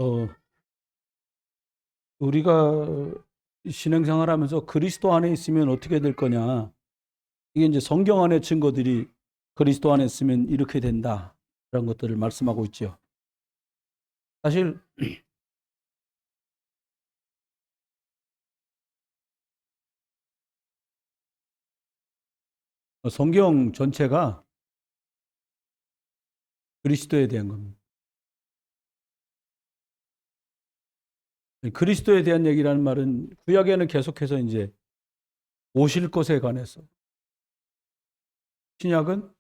어, 우리가 신앙생활하면서 그리스도 안에 있으면 어떻게 될 거냐? 이게 이제 성경 안의 증거들이 그리스도 안에 있으면 이렇게 된다. 그런 것들을 말씀하고 있죠. 사실 성경 전체가 그리스도에 대한 겁니다. 그리스도에 대한 얘기라는 말은 구약에는 계속해서 이제 오실 것에 관해서, 신약은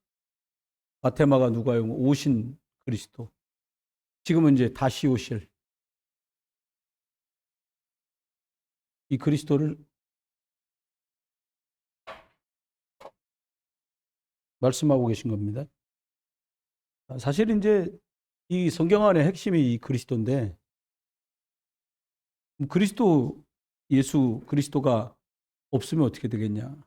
마테마가 누가요? 오신 그리스도. 지금은 이제 다시 오실 이 그리스도를 말씀하고 계신 겁니다. 사실 이제 이 성경 안의 핵심이 이 그리스도인데, 그리스도, 예수 그리스도가 없으면 어떻게 되겠냐?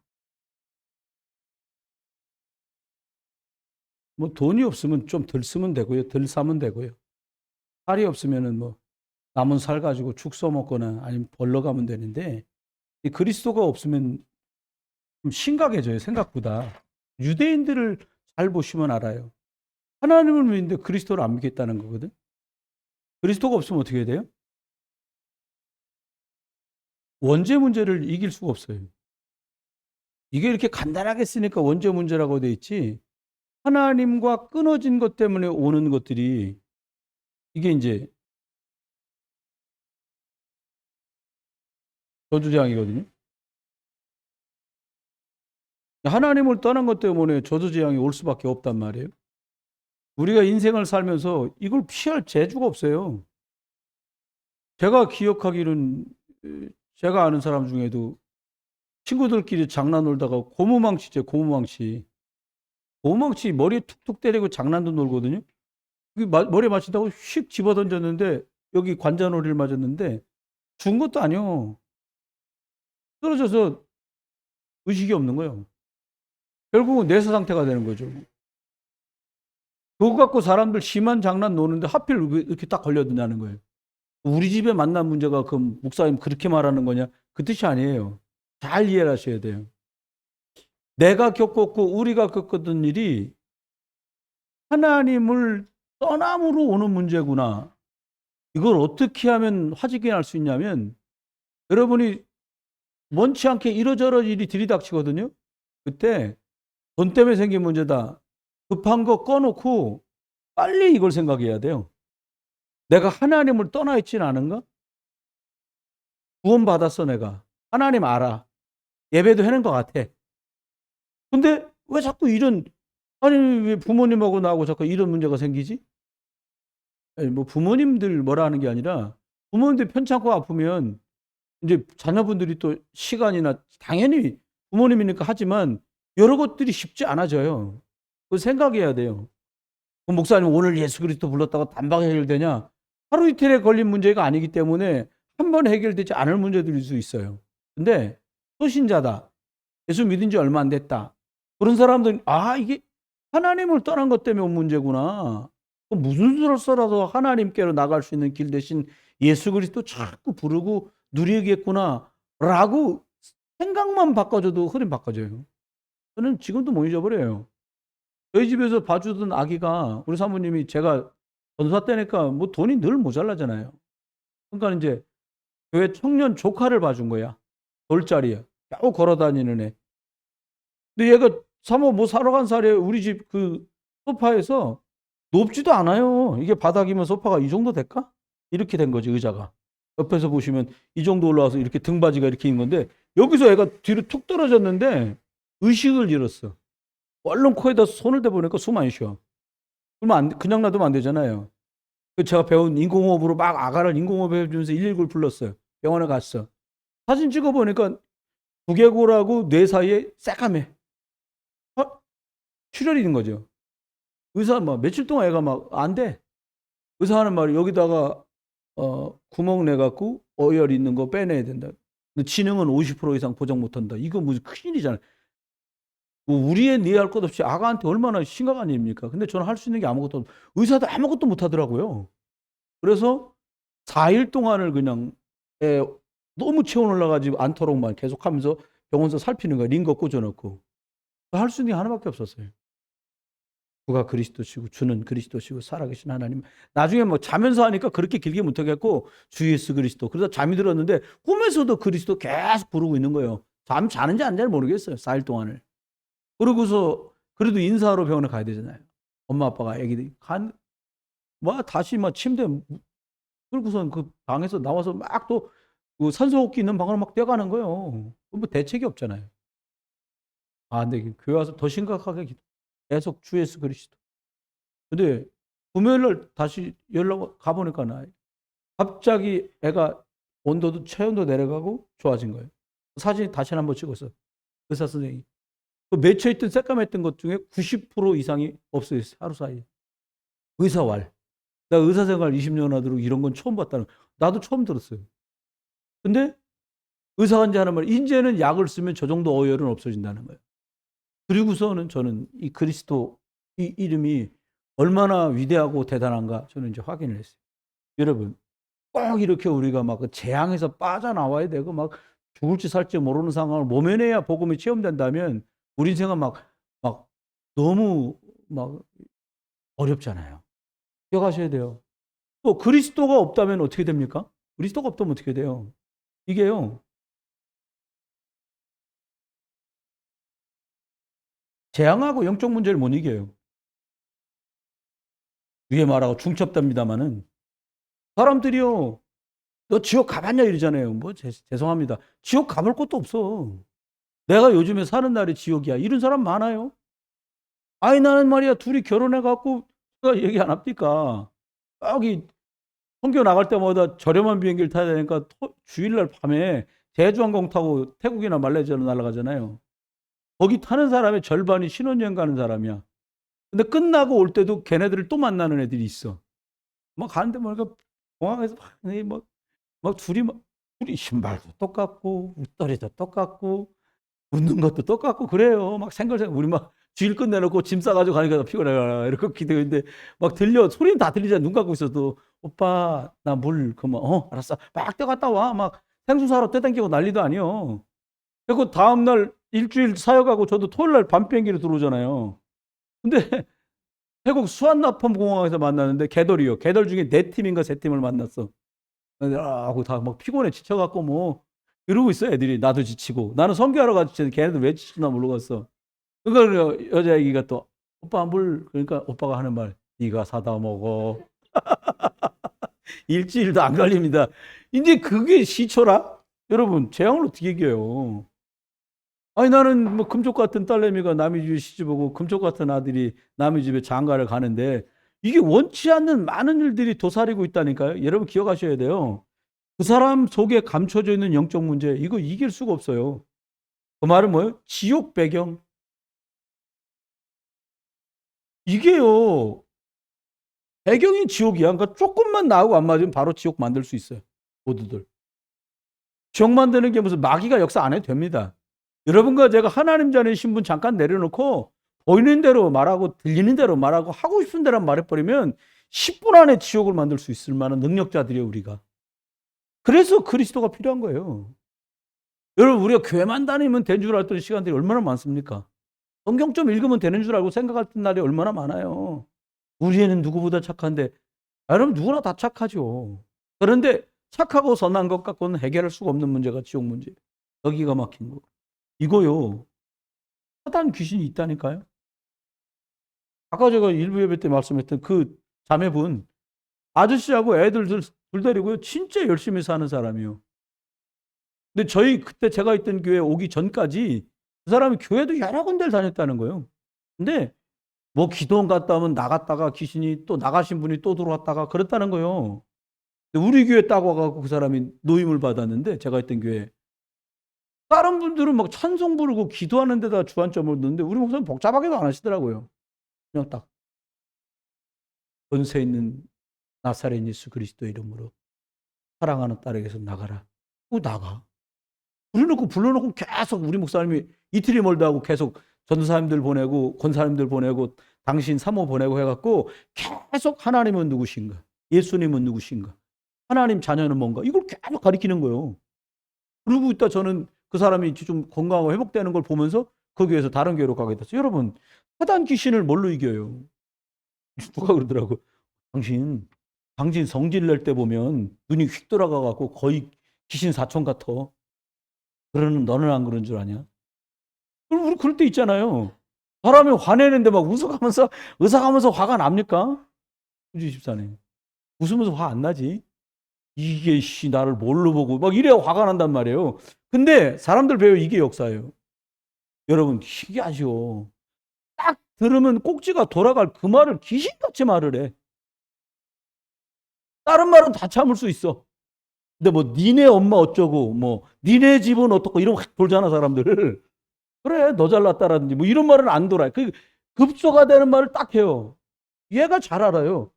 뭐 돈이 없으면 좀 덜 쓰면 되고요. 덜 사면 되고요. 살이 없으면은 뭐 남은 살 가지고 죽 써먹거나 아니면 벌러 가면 되는데, 이 그리스도가 없으면 좀 심각해져요. 생각보다. 유대인들을 잘 보시면 알아요. 하나님을 믿는데 그리스도를 안 믿겠다는 거거든. 그리스도가 없으면 어떻게 해야 돼요? 원죄 문제를 이길 수가 없어요. 이게 이렇게 간단하게 쓰니까 원죄 문제라고 돼 있지, 하나님과 끊어진 것 때문에 오는 것들이, 이게 이제 저주재앙이거든요. 하나님을 떠난 것 때문에 저주재앙이 올 수밖에 없단 말이에요. 우리가 인생을 살면서 이걸 피할 재주가 없어요. 제가 기억하기로는, 제가 아는 사람 중에도 친구들끼리 장난 놀다가 고무망치죠, 고무망치. 고무망치 머리에 툭툭 때리고 장난도 놀거든요. 머리에 맞힌다고 휙 집어 던졌는데 여기 관자놀이를 맞았는데 죽은 것도 아니요. 떨어져서 의식이 없는 거예요. 결국은 뇌사 상태가 되는 거죠. 그거 갖고 사람들 심한 장난 노는데 하필 이렇게 딱 걸려드냐는 거예요. 우리 집에 만난 문제가 그 목사님 그렇게 말하는 거냐? 그 뜻이 아니에요. 잘 이해를 하셔야 돼요. 내가 겪었고 우리가 겪었던 일이 하나님을 떠남으로 오는 문제구나. 이걸 어떻게 하면 화지게 할 수 있냐면, 여러분이 원치 않게 이러저러 일이 들이닥치거든요. 그때 돈 때문에 생긴 문제다. 급한 거 꺼놓고 빨리 이걸 생각해야 돼요. 내가 하나님을 떠나 있지는 않은가? 구원받았어, 내가. 하나님 알아. 예배도 하는 것 같아. 근데 왜 자꾸 이런, 아니, 왜 부모님하고 나하고 자꾸 이런 문제가 생기지? 아니, 뭐 부모님들 뭐라 하는 게 아니라, 부모님들 편찮고 아프면 이제 자녀분들이 또 시간이나, 당연히 부모님이니까 하지만 여러 것들이 쉽지 않아져요. 그 생각해야 돼요. 목사님 오늘 예수 그리스도 불렀다고 단박 해결되냐? 하루 이틀에 걸린 문제가 아니기 때문에 한 번 해결되지 않을 문제들일 수 있어요. 근데 소신자다, 예수 믿은 지 얼마 안 됐다, 그런 사람들은 이게 하나님을 떠난 것 때문에 온 문제구나. 무슨 수를 써라도 하나님께로 나갈 수 있는 길 대신 예수 그리스도 자꾸 부르고 누리겠구나 라고 생각만 바꿔줘도 흐름 바꿔져요. 저는 지금도 못 잊어버려요. 저희 집에서 봐주던 아기가, 우리 사모님이, 제가 전사 때니까 뭐 돈이 늘 모자라잖아요. 그러니까 이제 교회 청년 조카를 봐준 거야. 돌짜리야. 겨우 걸어 다니는 애. 근데 얘가 사모 뭐 사러 간 사이에 우리 집 그 소파에서 높지도 않아요. 이게 바닥이면 소파가 이 정도 될까? 이렇게 된 거지, 의자가. 옆에서 보시면 이 정도 올라와서 이렇게 등받이가 이렇게 있는 건데, 여기서 애가 뒤로 툭 떨어졌는데 의식을 잃었어. 얼른 코에다 손을 대보니까 숨 안 쉬어. 그러면 그냥 놔두면 안 되잖아요. 제가 배운 인공호흡으로 막 아가를 인공호흡 해주면서 119를 불렀어요. 병원에 갔어. 사진 찍어보니까 두개골하고 뇌 사이에 새까매. 출혈이 있는 거죠. 의사 막 며칠 동안 애가 막 안 돼. 의사 하는 말이, 여기다가 구멍 내 갖고 어혈 있는 거 빼내야 된다. 근데 지능은 50% 이상 보장 못 한다. 이거 무슨 큰일이잖아요. 뭐 우리의 이해할 것 없이 아가한테 얼마나 심각한 일입니까? 근데 저는 할 수 있는 게 아무것도, 의사도 아무것도 못 하더라고요. 그래서 4일 동안을 그냥 너무 체온 올라가지고 않도록만 계속하면서 병원서 살피는 거야. 링거 꽂아놓고. 할 수 있는 게 하나밖에 없었어요. 주가 그리스도시고 주는 그리스도시고 살아계신 하나님. 나중에 뭐 자면서 하니까 그렇게 길게 못하겠고 주 예수 그리스도. 그러다 잠이 들었는데 꿈에서도 그리스도 계속 부르고 있는 거예요. 자는지 안 자는지 모르겠어요. 4일 동안을. 그러고서 그래도 인사하러 병원에 가야 되잖아요. 엄마 아빠가 애기들이 다시 막 침대 그러고선 그 방에서 나와서 막 또 그 산소호흡기 있는 방으로 막 뛰어가는 거예요. 뭐 대책이 없잖아요. 근데 교회 와서 더 심각하게 계속 주 예수 그리스도. 근데 금요일 날 다시 연락 가보니까 갑자기 애가 체온도 내려가고 좋아진 거예요. 사진 다시 한번 찍었어. 의사 선생님이. 그 맺혀있던 새까맸던 것 중에 90% 이상이 없어졌어요. 하루 사이에. 의사왈. 나 의사생활 20년 하도록 이런 건 처음 봤다는 거예요. 나도 처음 들었어요. 근데 의사가 이제 하는 말, 이제는 약을 쓰면 저 정도 어혈은 없어진다는 거예요. 그리고서는 저는 이 그리스도 이 이름이 얼마나 위대하고 대단한가 저는 이제 확인을 했어요. 여러분, 꼭 이렇게 우리가 막 그 재앙에서 빠져나와야 되고 막 죽을지 살지 모르는 상황을 모면해야 복음이 체험된다면 우리 인생은 막 너무 막 어렵잖아요. 기억하셔야 돼요. 또 그리스도가 없다면 어떻게 됩니까? 그리스도가 없다면 어떻게 돼요? 이게요. 재앙하고 영적 문제를 못 이겨요. 위에 말하고 중첩됩니다마는 사람들이요. 너 지옥 가봤냐 이러잖아요. 죄송합니다. 지옥 가볼 것도 없어. 내가 요즘에 사는 날이 지옥이야. 이런 사람 많아요. 나는 말이야 둘이 결혼해갖고 얘기 안 합니까? 여기 선교 나갈 때마다 저렴한 비행기를 타야 되니까 주일날 밤에 제주항공 타고 태국이나 말레이시아로 날아가잖아요. 거기 타는 사람의 절반이 신혼여행 가는 사람이야. 근데 끝나고 올 때도 걔네들을 또 만나는 애들이 있어. 막 가는데 뭐니까 공항에서 둘이 신발도 똑같고 웃다리도 똑같고 웃는 것도 똑같고 그래요. 막 생글생글 우리 막 주일 끝내놓고 짐 싸가지고 가니까 피곤해 이렇게 기대는데 막 들려 소리는 다 들리잖아. 눈 감고 있어도 오빠 나 물 그만 알았어 막 뛰어갔다 와 막 생수 사러 떼당기고 난리도 아니요. 그리고 다음날 일주일 사역하고 저도 토요일날 밤 비행기로 들어오잖아요. 근데 태국 수완나폼 공항에서 만나는데 개덜이요. 개덜 중에 4팀인가 3팀을 만났어. 하고 다 막 피곤해 지쳐갖고 뭐 이러고 있어 애들이. 나도 지치고 나는 선교하러 갔지 걔네들 왜 지쳤나 모르겠어. 그러니까 여자 애기가 또 오빠 물 그러니까 오빠가 하는 말 네가 사다 먹어. 일주일도 안 걸립니다. 이제 그게 시초라? 여러분 재앙을 어떻게 이겨요? 나는 뭐 금쪽 같은 딸내미가 남의 집에 시집오고 금쪽 같은 아들이 남의 집에 장가를 가는데 이게 원치 않는 많은 일들이 도사리고 있다니까요. 여러분 기억하셔야 돼요. 그 사람 속에 감춰져 있는 영적 문제 이거 이길 수가 없어요. 그 말은 뭐예요? 지옥 배경. 이게요. 배경이 지옥이야. 그러니까 조금만 나하고 안 맞으면 바로 지옥 만들 수 있어요. 모두들. 지옥 만드는 게 무슨 마귀가 역사 안 해도 됩니다. 여러분과 제가 하나님 자녀의 신분 잠깐 내려놓고 보이는 대로 말하고 들리는 대로 말하고 하고 싶은 대로 말해버리면 10분 안에 지옥을 만들 수 있을 만한 능력자들이에요. 우리가. 그래서 그리스도가 필요한 거예요. 여러분 우리가 교회만 다니면 되는 줄 알았던 시간들이 얼마나 많습니까? 성경 좀 읽으면 되는 줄 알고 생각했던 날이 얼마나 많아요. 우리 애는 누구보다 착한데 여러분 누구나 다 착하죠. 그런데 착하고 선한 것 갖고는 해결할 수가 없는 문제가 지옥 문제. 여기가 막힌 거. 이거요. 사단 귀신이 있다니까요. 아까 제가 일부 예배 때 말씀했던 그 자매분 아저씨하고 애들 둘 데리고요. 진짜 열심히 사는 사람이요. 근데 그때 제가 있던 교회 오기 전까지 그 사람이 교회도 여러 군데를 다녔다는 거예요. 근데 뭐 기도원 갔다 오면 나갔다가 귀신이 또 나가신 분이 또 들어왔다가 그랬다는 거예요. 근데 우리 교회 딱 와갖고 그 사람이 노임을 받았는데 제가 있던 교회 다른 분들은 막 찬송 부르고 기도하는 데다 주안점을 넣는데 우리 목사님 복잡하게도 안 하시더라고요. 그냥 딱 권세 있는 나사렛 예수 그리스도 이름으로 사랑하는 딸에게서 나가라. 나가. 불러놓고 계속 우리 목사님이 이틀이 멀다 하고 계속 전도사님들 보내고 권사님들 보내고 당신 사모 보내고 해갖고 계속 하나님은 누구신가? 예수님은 누구신가? 하나님 자녀는 뭔가? 이걸 계속 가리키는 거예요. 그러고 있다 저는 그 사람이 좀 건강하고 회복되는 걸 보면서 그 교회에서 다른 교회로 가게 됐어요. 여러분, 사단 귀신을 뭘로 이겨요? 누가 그러더라고. 당신 성질 낼 때 보면 눈이 휙 돌아가갖고 거의 귀신 사촌 같아. 그러는 너는 안 그런 줄 아냐? 우리 그럴 때 있잖아요. 사람이 화내는데 막 웃어가면서 화가 납니까? 우리 집사님. 웃으면서 화 안 나지? 이게 나를 뭘로 보고 막 이래야 화가 난단 말이에요. 근데 사람들 배워 이게 역사예요. 여러분 신기하죠. 딱 들으면 꼭지가 돌아갈 그 말을 귀신같이 말을 해. 다른 말은 다 참을 수 있어. 근데 뭐 니네 엄마 어쩌고 뭐 니네 집은 어떻고 이런 확 돌잖아 사람들. 그래 너 잘났다라든지 뭐 이런 말은 안 돌아요. 그 급소가 되는 말을 딱 해요. 얘가 잘 알아요.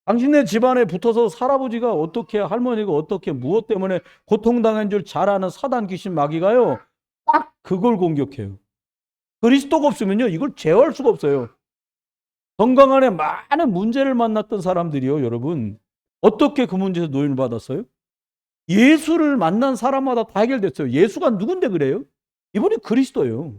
당신네 집안에 붙어서 할아버지가 어떻게 할머니가 어떻게 무엇 때문에 고통당한 줄 잘 아는 사단 귀신 마귀가요. 딱 그걸 공격해요. 그리스도가 없으면요. 이걸 제어할 수가 없어요. 건강 안에 많은 문제를 만났던 사람들이요. 여러분. 어떻게 그 문제에서 노인을 받았어요? 예수를 만난 사람마다 다 해결됐어요. 예수가 누군데 그래요? 이분이 그리스도예요.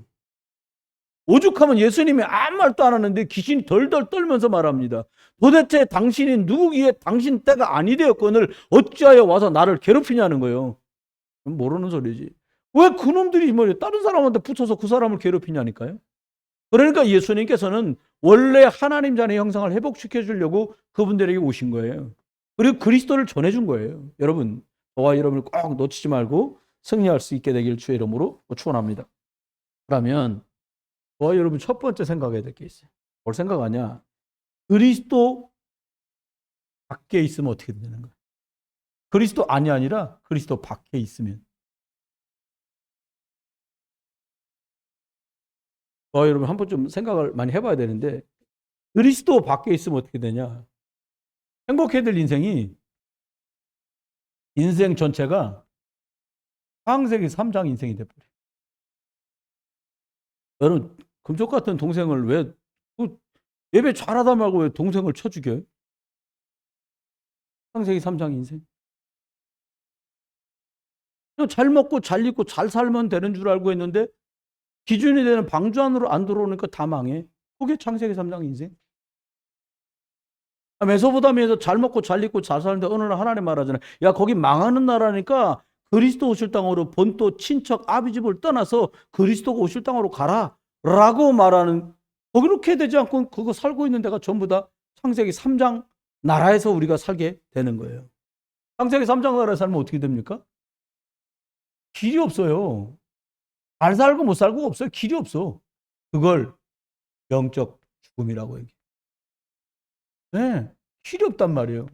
오죽하면 예수님이 아무 말도 안 하는데 귀신이 덜덜 떨면서 말합니다. 도대체 당신이 누구기에 당신 때가 아니 되었거늘 어찌하여 와서 나를 괴롭히냐는 거예요. 모르는 소리지. 왜 그놈들이 다른 사람한테 붙여서 그 사람을 괴롭히냐니까요. 그러니까 예수님께서는 원래 하나님 자녀의 형상을 회복시켜 주려고 그분들에게 오신 거예요. 그리고 그리스도를 전해준 거예요. 여러분, 저와 여러분을 꼭 놓치지 말고 승리할 수 있게 되길 주의 이름으로 축원합니다. 그러면 저와 여러분 첫 번째 생각해야 될 게 있어요. 뭘 생각하냐? 그리스도 밖에 있으면 어떻게 되는 거야? 그리스도 안이 아니라 그리스도 밖에 있으면. 저와 여러분 한번 좀 생각을 많이 해봐야 되는데 그리스도 밖에 있으면 어떻게 되냐? 행복해야 될 인생 전체가 창세기 3장 인생이 돼버려요. 여러분 금쪽 같은 동생을 왜 예배 잘하다 말고 왜 동생을 쳐 죽여요? 창세기 3장 인생. 그냥 잘 먹고 잘 입고 잘 살면 되는 줄 알고 했는데 기준이 되는 방주 안으로 안 들어오니까 다 망해. 그게 창세기 3장 인생. 메소포타미아에서 잘 먹고 잘 입고 잘 사는데 어느 날 하나님 말하잖아요. 야 거기 망하는 나라니까 그리스도 오실 땅으로 본토 친척 아비집을 떠나서 그리스도가 오실 땅으로 가라 라고 말하는, 그렇게 되지 않고 그거 살고 있는 데가 전부 다 창세기 3장 나라에서 우리가 살게 되는 거예요. 창세기 3장 나라에 살면 어떻게 됩니까? 길이 없어요. 잘 살고 못 살고 없어요. 길이 없어. 그걸 영적 죽음이라고 얘기해요. 네, 길이 없단 말이에요.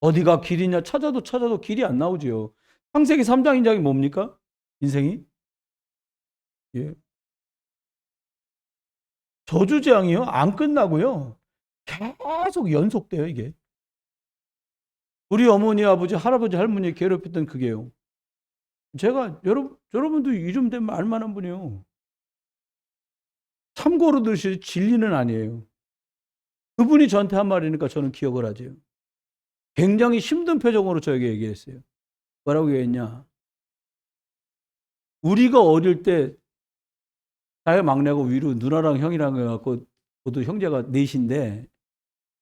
어디가 길이냐 찾아도 길이 안 나오지요. 창세기 3장 인장이 뭡니까? 인생이? 예. 저주재앙이요? 안 끝나고요. 계속 연속돼요, 이게. 우리 어머니, 아버지, 할아버지, 할머니 괴롭혔던 그게요. 제가 여러분도 이름 되면 알만한 분이에요. 참고로 들으시 진리는 아니에요. 그분이 저한테 한 말이니까 저는 기억을 하죠. 굉장히 힘든 표정으로 저에게 얘기했어요. 뭐라고 얘기했냐? 우리가 어릴 때 자기 막내고 위로 누나랑 형이랑 해갖고 모두 형제가 넷인데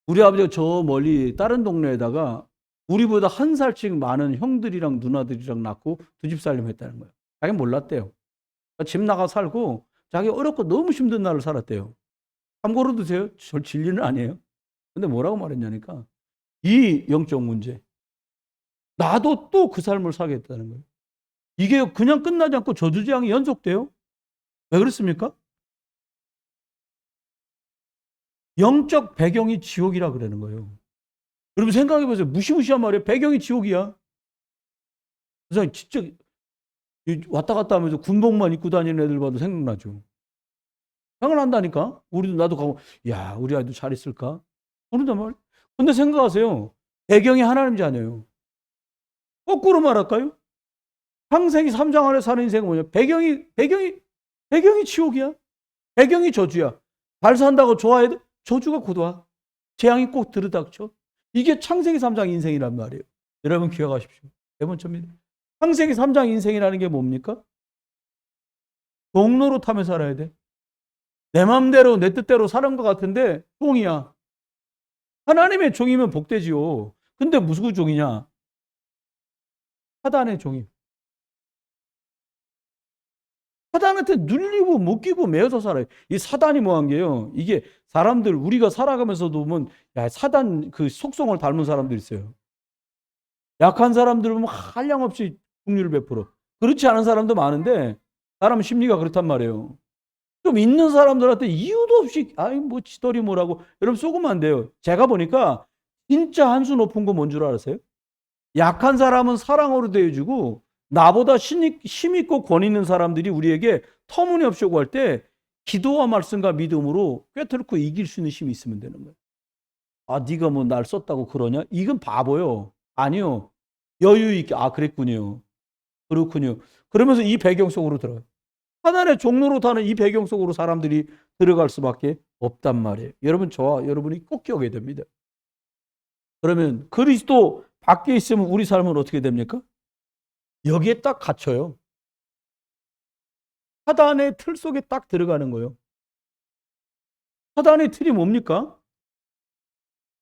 우리 아버지가 저 멀리 다른 동네에다가 우리보다 한 살씩 많은 형들이랑 누나들이랑 낳고 두 집 살림 했다는 거예요. 자기 몰랐대요. 집 나가 살고 자기 어렵고 너무 힘든 날을 살았대요. 참고로 드세요. 저 진리는 아니에요. 근데 뭐라고 말했냐니까 이 영적 문제 나도 또 그 삶을 살겠다는 거예요. 이게 그냥 끝나지 않고 저주재앙이 연속돼요. 왜 그렇습니까? 영적 배경이 지옥이라 그러는 거예요. 여러분 생각해 보세요. 무시무시한 말이에요. 배경이 지옥이야. 그래서 진짜 왔다 갔다 하면서 군복만 입고 다니는 애들 봐도 생각나죠. 생각난다니까. 우리도 나도 가고 야 우리 아이도 잘 있을까? 그런단 말. 근데 생각하세요. 배경이 하나님이 아니에요. 거꾸로 말할까요? 창세기 3장 안에 사는 인생은 뭐냐? 배경이 지옥이야. 배경이 저주야. 잘 산다고 좋아해도 저주가 곧 와. 재앙이 꼭 들이닥쳐. 이게 창세기 3장 인생이란 말이에요. 여러분 기억하십시오. 네 번째입니다. 창세기 3장 인생이라는 게 뭡니까? 종로로 타며 살아야 돼. 내 마음대로 내 뜻대로 사는 것 같은데 종이야. 하나님의 종이면 복되지요. 근데 무슨 종이냐? 사단의 종이. 사단한테 눌리고 묶이고 매여서 살아요. 이 사단이 뭐한 게요. 이게 사람들 우리가 살아가면서도 보면 야, 사단 그 속성을 닮은 사람들 있어요. 약한 사람들 보면 한량없이 긍휼을 베풀어. 그렇지 않은 사람도 많은데 사람 심리가 그렇단 말이에요. 좀 있는 사람들한테 이유도 없이 아이 뭐 지더리 뭐라고 여러분 속으면 안 돼요. 제가 보니까 진짜 한 수 높은 거 뭔 줄 아세요? 약한 사람은 사랑으로 대해주고 나보다 힘 있고 권 있는 사람들이 우리에게 터무니없이 요구할 때 기도와 말씀과 믿음으로 꿰뚫고 이길 수 있는 힘이 있으면 되는 거예요. 아 네가 뭐 날 썼다고 그러냐? 이건 바보요. 아니요. 여유 있게 아 그랬군요. 그렇군요. 그러면서 이 배경 속으로 들어가요. 하나의 종로로 타는 이 배경 속으로 사람들이 들어갈 수밖에 없단 말이에요. 여러분 저와 여러분이 꼭 기억해야 됩니다. 그러면 그리스도 밖에 있으면 우리 삶은 어떻게 됩니까? 여기에 딱 갇혀요. 사단의 틀 속에 딱 들어가는 거예요. 사단의 틀이 뭡니까?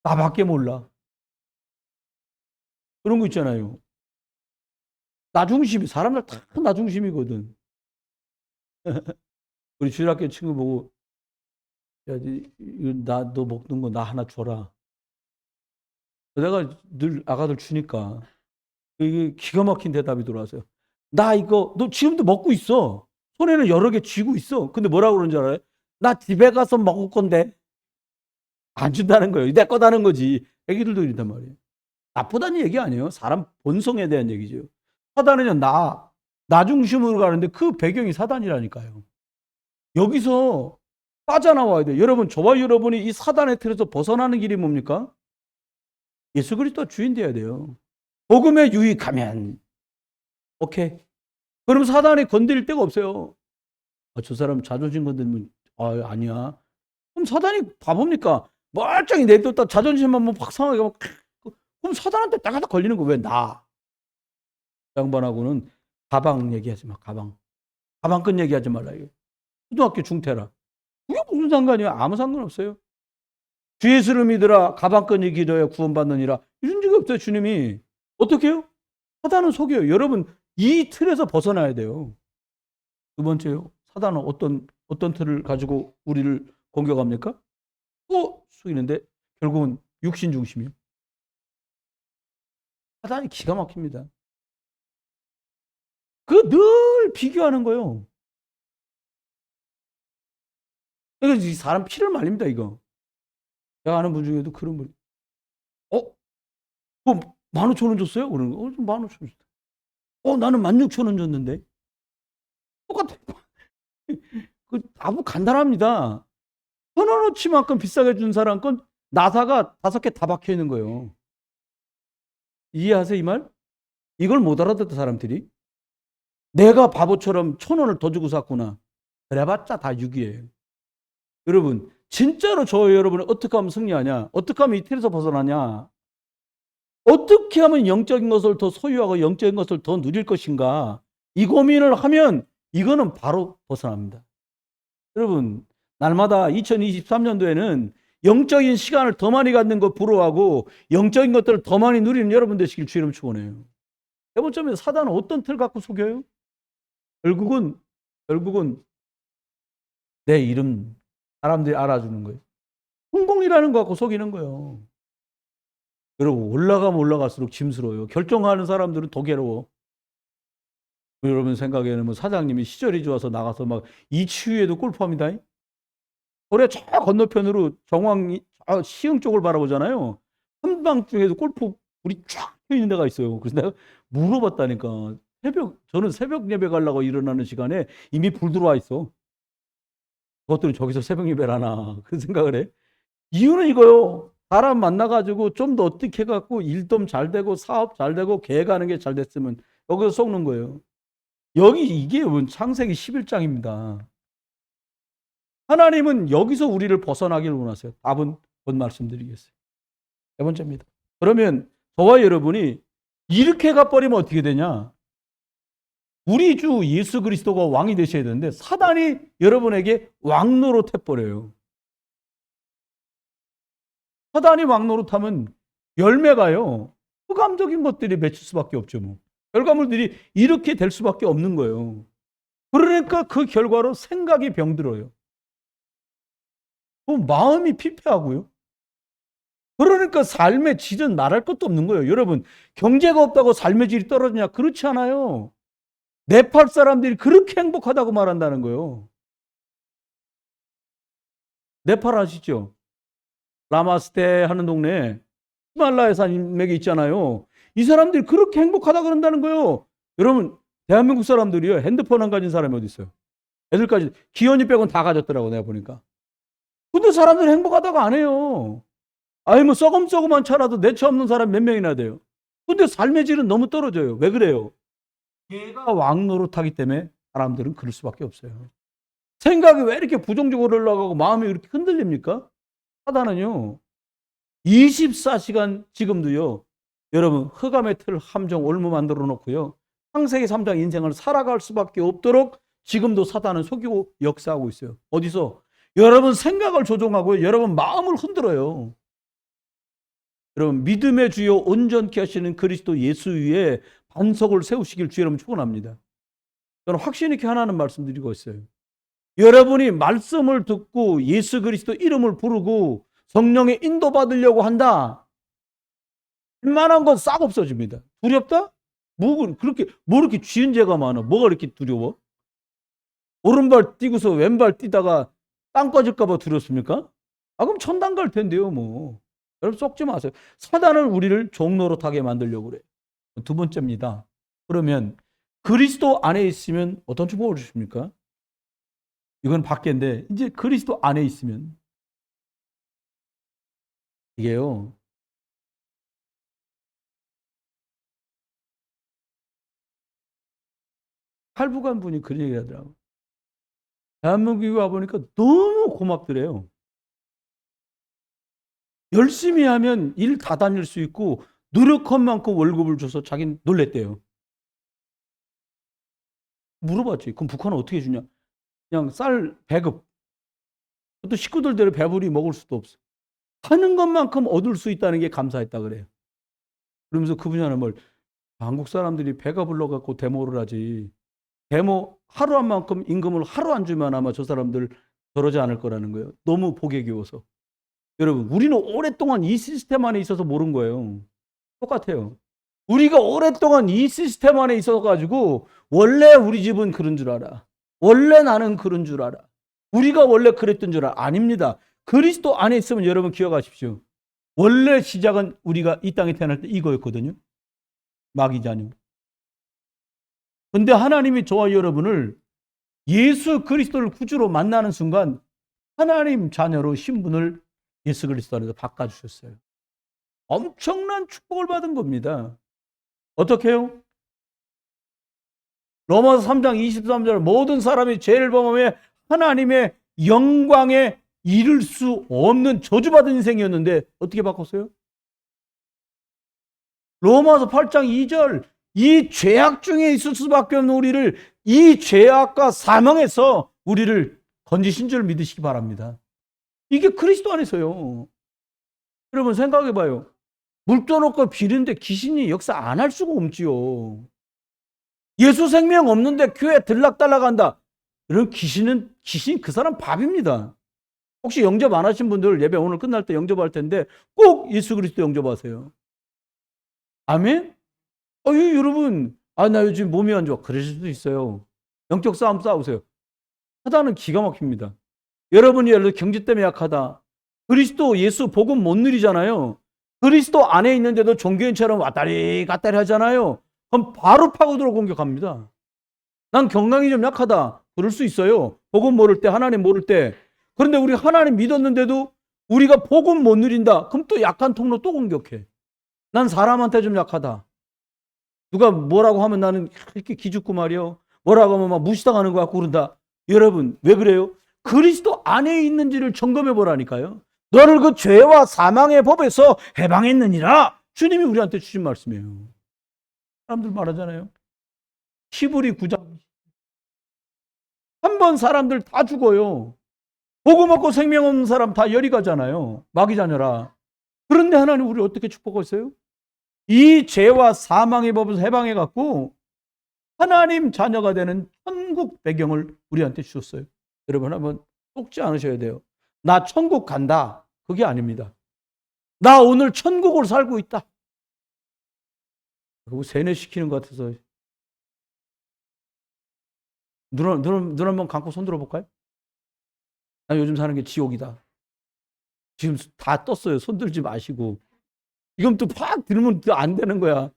나밖에 몰라. 그런 거 있잖아요. 나 중심이 사람들 다 나 중심이거든. 우리 주일학교 친구 보고 야, 나 너 먹는 거 나 하나 줘라. 내가 늘 아가들 주니까 이게 기가 막힌 대답이 들어왔어요. 나 이거 너 지금도 먹고 있어. 손에는 여러 개 쥐고 있어. 근데 뭐라고 그러는 줄 알아요? 나 집에 가서 먹을 건데 안 준다는 거예요. 내 거다는 거지. 애기들도 이런단 말이에요. 나쁘다는 얘기 아니에요. 사람 본성에 대한 얘기죠. 사단은요 나 중심으로 가는데 그 배경이 사단이라니까요. 여기서 빠져나와야 돼요. 여러분 저와 여러분이 이 사단의 틀에서 벗어나는 길이 뭡니까? 예수 그리스도 주인 돼야 돼요. 복음에 유익하면 오케이. 그럼 사단이 건드릴 데가 없어요. 아, 저 사람 자존심 건드리면 아니야. 그럼 사단이 바보입니까? 멀쩡히 내뒀다 자존심만 뭐 박상하게 막 그럼 사단한테 따가닥 걸리는 거 왜 나? 양반하고는 가방 얘기하지 마. 가방끈 얘기하지 말라 이거. 초등학교 중퇴라. 그게 무슨 상관이야? 아무 상관없어요. 주 예수를 믿으라 가방끈이 길어야 구원받느니라. 이런 적이 없어요. 주님이. 어떻게 해요? 사단은 속여요. 여러분 이 틀에서 벗어나야 돼요. 두 번째요. 사단은 어떤 틀을 가지고 우리를 공격합니까? 또 속이는데 결국은 육신 중심이요. 사단이 기가 막힙니다. 그 늘 비교하는 거예요. 이거 사람 피를 말립니다, 이거. 제가 아는 분 중에도 그런 분. 뭐 15,000원 줬어요? 그러는 거. 15,000원 줬다. 나는 16,000원 줬는데. 똑같아. 그 아주 간단합니다. 1,000원어치만큼 비싸게 준 사람 건 나사가 5개 다 박혀 있는 거예요. 이해하세요, 이 말? 이걸 못 알아듣던 사람들이. 내가 바보처럼 1,000원을 더 주고 샀구나. 그래봤자 다 6이에요. 여러분, 진짜로 저 여러분은 어떻게 하면 승리하냐? 어떻게 하면 이 틀에서 벗어나냐? 어떻게 하면 영적인 것을 더 소유하고 영적인 것을 더 누릴 것인가? 이 고민을 하면 이거는 바로 벗어납니다. 여러분, 날마다 2023년도에는 영적인 시간을 더 많이 갖는 것 부러워하고 영적인 것들을 더 많이 누리는 여러분 되시길 주의 이름 축원해요. 세 번째는 사단은 어떤 틀 갖고 속여요? 결국은 내 이름 사람들이 알아주는 거예요. 성공이라는 거 갖고 속이는 거예요. 여러분 올라가면 올라갈수록 짐스러워요. 결정하는 사람들은 더 괴로워. 여러분 생각에는 뭐 사장님이 시절이 좋아서 나가서 막 이치유에도 골프합니다. 올해 저 건너편으로 정왕 시흥 쪽을 바라보잖아요. 한방중에도 골프 불이 쫙 펴 있는 데가 있어요. 그래서 내가 물어봤다니까. 저는 새벽 예배 가려고 일어나는 시간에 이미 불 들어와 있어. 그것들은 저기서 새벽 예배를 하나. 그런 생각을 해. 이유는 이거요. 사람 만나가지고 좀 더 어떻게 해갖고 일도 잘 되고 사업 잘 되고 계획하는 게 잘 됐으면 여기서 속는 거예요. 이게 창세기 11장입니다. 하나님은 여기서 우리를 벗어나기를 원하세요. 답은 곧 말씀드리겠어요. 세 번째입니다. 그러면 저와 여러분이 이렇게 가버리면 어떻게 되냐? 우리 주 예수 그리스도가 왕이 되셔야 되는데 사단이 여러분에게 왕 노릇해버려요. 사단이 왕 노릇하면 열매가요, 흑암적인 것들이 맺힐 수밖에 없죠. 뭐. 결과물들이 이렇게 될 수밖에 없는 거예요. 그러니까 그 결과로 생각이 병들어요. 마음이 피폐하고요. 그러니까 삶의 질은 말할 것도 없는 거예요. 여러분, 경제가 없다고 삶의 질이 떨어지냐? 그렇지 않아요. 네팔 사람들이 그렇게 행복하다고 말한다는 거예요. 네팔 아시죠? 라마스테 하는 동네 히말라야 산맥에 있잖아요. 이 사람들이 그렇게 행복하다 그런다는 거예요. 여러분, 대한민국 사람들이요, 핸드폰 안 가진 사람이 어디 있어요? 애들까지 기현이 빼고는 다 가졌더라고, 내가 보니까. 근데 사람들이 행복하다고 안 해요. 아니 뭐 썩음썩음한 차라도 내 차 없는 사람 몇 명이나 돼요. 근데 삶의 질은 너무 떨어져요. 왜 그래요? 얘가 왕 노릇하기 때문에 사람들은 그럴 수밖에 없어요. 생각이 왜 이렇게 부정적으로 올라가고 마음이 이렇게 흔들립니까? 사단은요, 24시간 지금도요, 여러분 흑암의 틀 함정 올무 만들어 놓고요, 창세기 3장 인생을 살아갈 수밖에 없도록 지금도 사단은 속이고 역사하고 있어요. 어디서? 여러분 생각을 조종하고요, 여러분 마음을 흔들어요. 여러분, 믿음의 주요 온전케 하시는 그리스도 예수 위에 반석을 세우시길 주 여러분 축원합니다. 저는 확신 있게 하나는 말씀드리고 있어요. 여러분이 말씀을 듣고 예수 그리스도 이름을 부르고 성령의 인도받으려고 한다, 웬만한 건 싹 없어집니다. 두렵다? 뭐 이렇게 쥐은 죄가 많아? 뭐가 이렇게 두려워? 오른발 뛰고서 왼발 뛰다가 땅 꺼질까 봐 두렵습니까? 그럼 천당 갈 텐데요, 뭐. 여러분 속지 마세요. 사단은 우리를 종노릇하게 만들려고 그래요. 두 번째입니다. 그러면 그리스도 안에 있으면 어떤 축복을 주십니까? 이건 밖인데 이제 그리스도 안에 있으면 이게요, 할부관 분이 그런 얘기를 하더라고요. 대한민국에 와보니까 너무 고맙더래요. 열심히 하면 일 다 다닐 수 있고 노력한 만큼 월급을 줘서 자기는 놀랬대요. 물어봤지. 그럼 북한은 어떻게 주냐? 그냥 쌀 배급. 또 식구들대로 배불리 먹을 수도 없어. 하는 것만큼 얻을 수 있다는 게 감사했다 그래요. 그러면서 그분이 하는 말, 한국 사람들이 배가 불러갖고 데모를 하지, 데모 하루 한 만큼 임금을 하루 안 주면 아마 저 사람들 저러지 않을 거라는 거예요. 너무 복에 겨워서. 여러분, 우리는 오랫동안 이 시스템 안에 있어서 모른 거예요. 똑같아요. 우리가 오랫동안 이 시스템 안에 있어가지고 원래 우리 집은 그런 줄 알아. 원래 나는 그런 줄 알아. 우리가 원래 그랬던 줄 알아. 아닙니다. 그리스도 안에 있으면 여러분 기억하십시오. 원래 시작은 우리가 이 땅에 태어날 때 이거였거든요. 마귀 자녀. 근데 하나님이 저와 여러분을 예수 그리스도를 구주로 만나는 순간 하나님 자녀로 신분을 예수 그리스도 안에서 바꿔주셨어요. 엄청난 축복을 받은 겁니다. 어떻게 해요? 로마서 3장 23절, 모든 사람이 죄를 범하며 하나님의 영광에 이를 수 없는 저주받은 인생이었는데 어떻게 바꿨어요? 로마서 8장 2절, 이 죄악 중에 있을 수밖에 없는 우리를 이 죄악과 사망에서 우리를 건지신 줄 믿으시기 바랍니다. 이게 그리스도 안에서요. 여러분 생각해봐요. 물 떠놓고 비는데 귀신이 역사 안 할 수가 없지요. 예수 생명 없는데 교회 들락달락한다. 이런 귀신 그 사람 밥입니다. 혹시 영접 안 하신 분들 예배 오늘 끝날 때 영접할 텐데 꼭 예수 그리스도 영접하세요. 아멘? 여러분, 나 요즘 몸이 안 좋아. 그러실 수도 있어요. 영적 싸움 싸우세요. 하다는 기가 막힙니다. 여러분이 예를 들어 경제 때문에 약하다. 그리스도 예수 복음 못 누리잖아요. 그리스도 안에 있는데도 종교인처럼 왔다리 갔다리 하잖아요. 그럼 바로 파고들어 공격합니다. 난 건강이 좀 약하다. 그럴 수 있어요. 복음 모를 때, 하나님 모를 때. 그런데 우리 하나님 믿었는데도 우리가 복음 못 누린다. 그럼 또 약한 통로 또 공격해. 난 사람한테 좀 약하다. 누가 뭐라고 하면 나는 이렇게 기죽고 말이요. 뭐라고 하면 막 무시당하는 것 같고 그런다. 여러분 왜 그래요? 그리스도 안에 있는지를 점검해 보라니까요. 너를 그 죄와 사망의 법에서 해방했느니라. 주님이 우리한테 주신 말씀이에요. 사람들 말하잖아요. 히브리 9장. 한 번 사람들 다 죽어요. 보고 먹고 생명 없는 사람 다 열이 가잖아요. 마귀 자녀라. 그런데 하나님 우리를 어떻게 축복했어요? 이 죄와 사망의 법에서 해방해 갖고 하나님 자녀가 되는 천국 배경을 우리한테 주셨어요. 여러분 한번 속지 않으셔야 돼요. 나 천국 간다. 그게 아닙니다. 나 오늘 천국을 살고 있다. 그거 세뇌시키는 것 같아서. 눈 한번 감고 손 들어볼까요? 나 요즘 사는 게 지옥이다. 지금 다 떴어요. 손 들지 마시고. 지금 또 팍 들으면 또 안 되는 거야.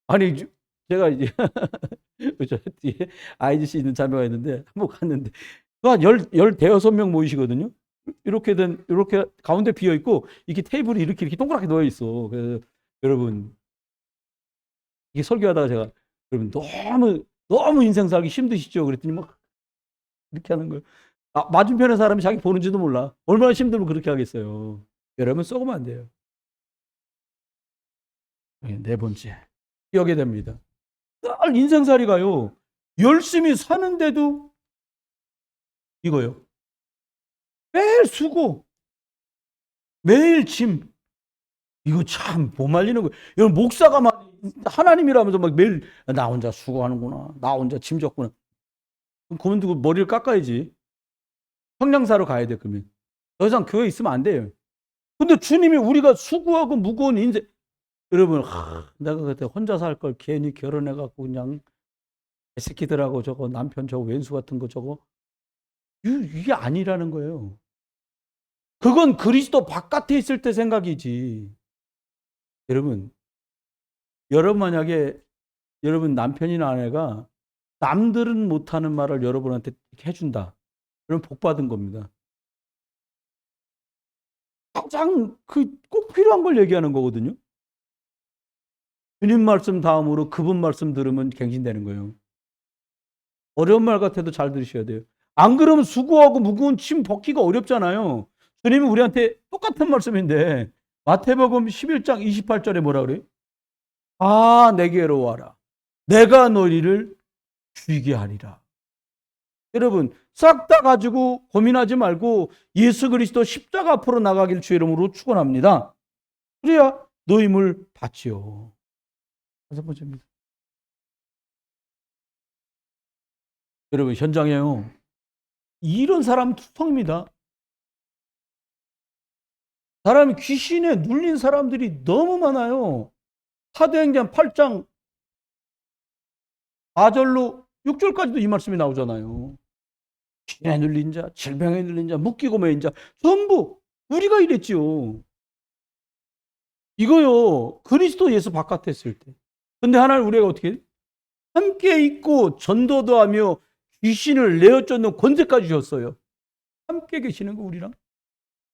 아니, 제가 이제, 저 뒤에 IGC 있는 자매가 있는데, 한번 갔는데, 한 15명 모이시거든요. 이렇게 가운데 비어 있고, 이렇게 테이블이 이렇게 동그랗게 놓여 있어. 그래서 여러분, 이게 설교하다가 제가, 여러분, 너무 인생 살기 힘드시죠? 그랬더니 막, 이렇게 하는 거예요. 맞은편에 사람이 자기 보는지도 몰라. 얼마나 힘들면 그렇게 하겠어요. 여러분, 썩으면 안 돼요. 네 번째. 기억해야 됩니다. 늘 인생살이 가요. 열심히 사는데도 이거요. 매일 수고, 매일 짐. 이거 참 못 말리는 거예요. 여러분 목사가 막 하나님이라면서 막 매일 나 혼자 수고하는구나. 나 혼자 짐 졌구나. 그럼 그만두고 머리를 깎아야지. 평양사로 가야 돼 그러면. 더 이상 교회에 있으면 안 돼요. 근데 주님이 우리가 수고하고 무거운 인생 여러분 내가 그때 혼자 살 걸 괜히 결혼해갖고 그냥 새끼들하고 저거 남편 저거 왼수 같은 거 저거 이게 아니라는 거예요. 그건 그리스도 바깥에 있을 때 생각이지. 여러분 만약에 여러분 남편이나 아내가 남들은 못하는 말을 여러분한테 해준다. 그럼 복 받은 겁니다. 가장 꼭 필요한 걸 얘기하는 거거든요. 주님 말씀 다음으로 그분 말씀 들으면 갱신되는 거예요. 어려운 말 같아도 잘 들으셔야 돼요. 안 그러면 수고하고 무거운 짐 벗기가 어렵잖아요. 주님이 우리한테 똑같은 말씀인데 마태복음 11장 28절에 뭐라 그래요? 내게로 와라. 내가 너희를 쉬게 하리라. 여러분 싹 다 가지고 고민하지 말고 예수 그리스도 십자가 앞으로 나가길 주의 이름으로 축원합니다. 그래야 노임을 받지요. 다섯 번째입니다. 여러분 현장에요. 이런 사람 투성입니다. 사람이 귀신에 눌린 사람들이 너무 많아요. 사도행전 8장 4절로 6절까지도 이 말씀이 나오잖아요. 귀신에 눌린 자, 질병에 눌린 자, 묶이고 매인 자 전부 우리가 이랬지요. 이거요. 그리스도 예수 바깥에 있을 때. 근데 하나님 우리가 어떻게 함께 있고 전도도 하며 귀신을 내어 쫓는 권세까지 주셨어요. 함께 계시는 거 우리랑.